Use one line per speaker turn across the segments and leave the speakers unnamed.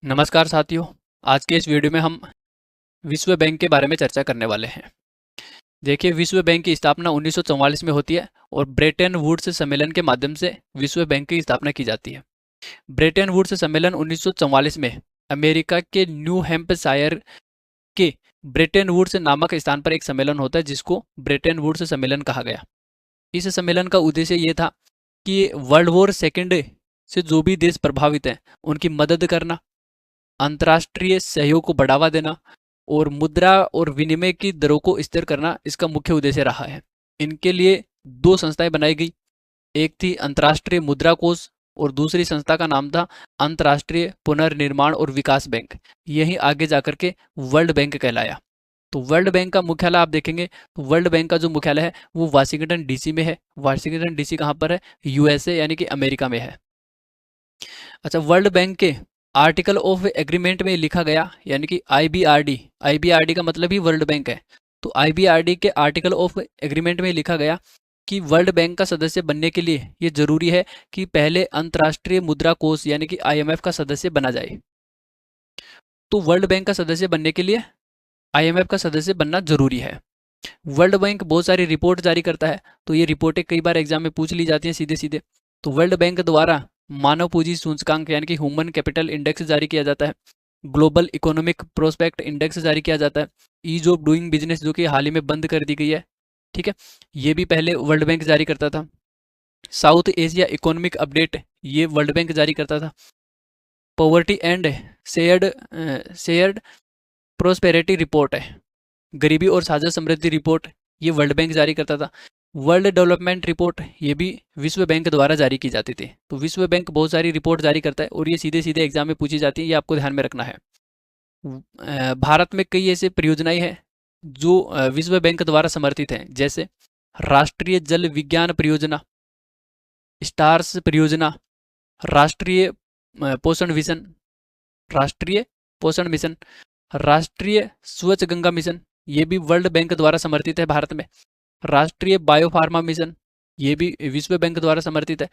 नमस्कार साथियों। आज के इस वीडियो में हम विश्व बैंक के बारे में चर्चा करने वाले हैं। देखिए, विश्व बैंक की स्थापना 1944 में होती है और ब्रेटन वुड्स सम्मेलन के माध्यम से विश्व बैंक की स्थापना की जाती है। ब्रेटन वुड्स सम्मेलन 1944 में अमेरिका के न्यू हैम्पशायर के ब्रेटन वुड्स नामक स्थान पर एक सम्मेलन होता है, जिसको ब्रेटन वुड्स सम्मेलन कहा गया। इस सम्मेलन का उद्देश्य ये था कि वर्ल्ड वॉर सेकेंड से जो भी देश प्रभावित हैं उनकी मदद करना, अंतर्राष्ट्रीय सहयोग को बढ़ावा देना और मुद्रा और विनिमय की दरों को स्थिर करना इसका मुख्य उद्देश्य रहा है। इनके लिए दो संस्थाएं बनाई गई। एक थी अंतर्राष्ट्रीय मुद्रा कोष और दूसरी संस्था का नाम था अंतर्राष्ट्रीय पुनर्निर्माण और विकास बैंक। यही आगे जाकर के वर्ल्ड बैंक कहलाया। तो वर्ल्ड बैंक का मुख्यालय आप देखेंगे तो वर्ल्ड बैंक का जो मुख्यालय है वो वाशिंगटन डीसी में है। वाशिंगटन डीसी कहाँ पर है? यूएसए यानी कि अमेरिका में है। अच्छा, वर्ल्ड बैंक के आर्टिकल ऑफ एग्रीमेंट में लिखा गया, यानी कि आईबीआरडी, आईबीआरडी का मतलब ही वर्ल्ड बैंक है। तो आईबीआरडी के आर्टिकल ऑफ एग्रीमेंट में लिखा गया कि वर्ल्ड बैंक का सदस्य बनने के लिए ये जरूरी है कि पहले अंतर्राष्ट्रीय मुद्रा कोष यानी कि आईएमएफ का सदस्य बना जाए। तो वर्ल्ड बैंक का सदस्य बनने के लिए आईएमएफ का सदस्य बनना जरूरी है। वर्ल्ड बैंक बहुत सारी रिपोर्ट जारी करता है, तो ये रिपोर्टें कई बार एग्जाम में पूछ ली जाती हैं सीधे सीधे। तो वर्ल्ड बैंक द्वारा मानव पूंजी सूचकांक यानी कि ह्यूमन कैपिटल इंडेक्स जारी किया जाता है। ग्लोबल इकोनॉमिक प्रोस्पेक्ट इंडेक्स जारी किया जाता है। ईज ऑफ डूइंग बिजनेस जो कि हाल ही में बंद कर दी गई है, ठीक है, ये भी पहले वर्ल्ड बैंक जारी करता था। साउथ एशिया इकोनॉमिक अपडेट ये वर्ल्ड बैंक जारी करता था। Poverty and shared prosperity report है, गरीबी और साझा समृद्धि रिपोर्ट, ये वर्ल्ड बैंक जारी करता था। वर्ल्ड डेवलपमेंट रिपोर्ट ये भी विश्व बैंक द्वारा जारी की जाती थी। तो विश्व बैंक बहुत सारी रिपोर्ट जारी करता है और ये सीधे सीधे एग्जाम में पूछी जाती है, ये आपको ध्यान में रखना है। भारत में कई ऐसे परियोजनाएं हैं जो विश्व बैंक द्वारा समर्थित हैं, जैसे राष्ट्रीय जल विज्ञान परियोजना, स्टार्स परियोजना, राष्ट्रीय पोषण मिशन, राष्ट्रीय पोषण मिशन, राष्ट्रीय स्वच्छ गंगा मिशन, ये भी वर्ल्ड बैंक द्वारा समर्थित है भारत में। राष्ट्रीय बायोफार्मा मिशन ये भी विश्व बैंक द्वारा समर्थित है।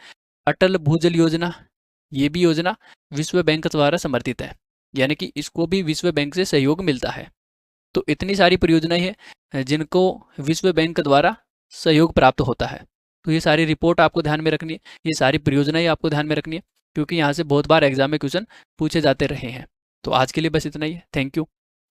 अटल भूजल योजना ये भी योजना विश्व बैंक द्वारा समर्थित है, यानी कि इसको भी विश्व बैंक से सहयोग मिलता है। तो इतनी सारी परियोजनाएं हैं जिनको विश्व बैंक द्वारा सहयोग प्राप्त होता है। तो ये सारी रिपोर्ट आपको ध्यान में रखनी है, ये सारी परियोजनाएं आपको ध्यान में रखनी है, क्योंकि यहाँ से बहुत बार एग्जाम में क्वेश्चन पूछे जाते रहे हैं। तो आज के लिए बस इतना ही है। Thank you.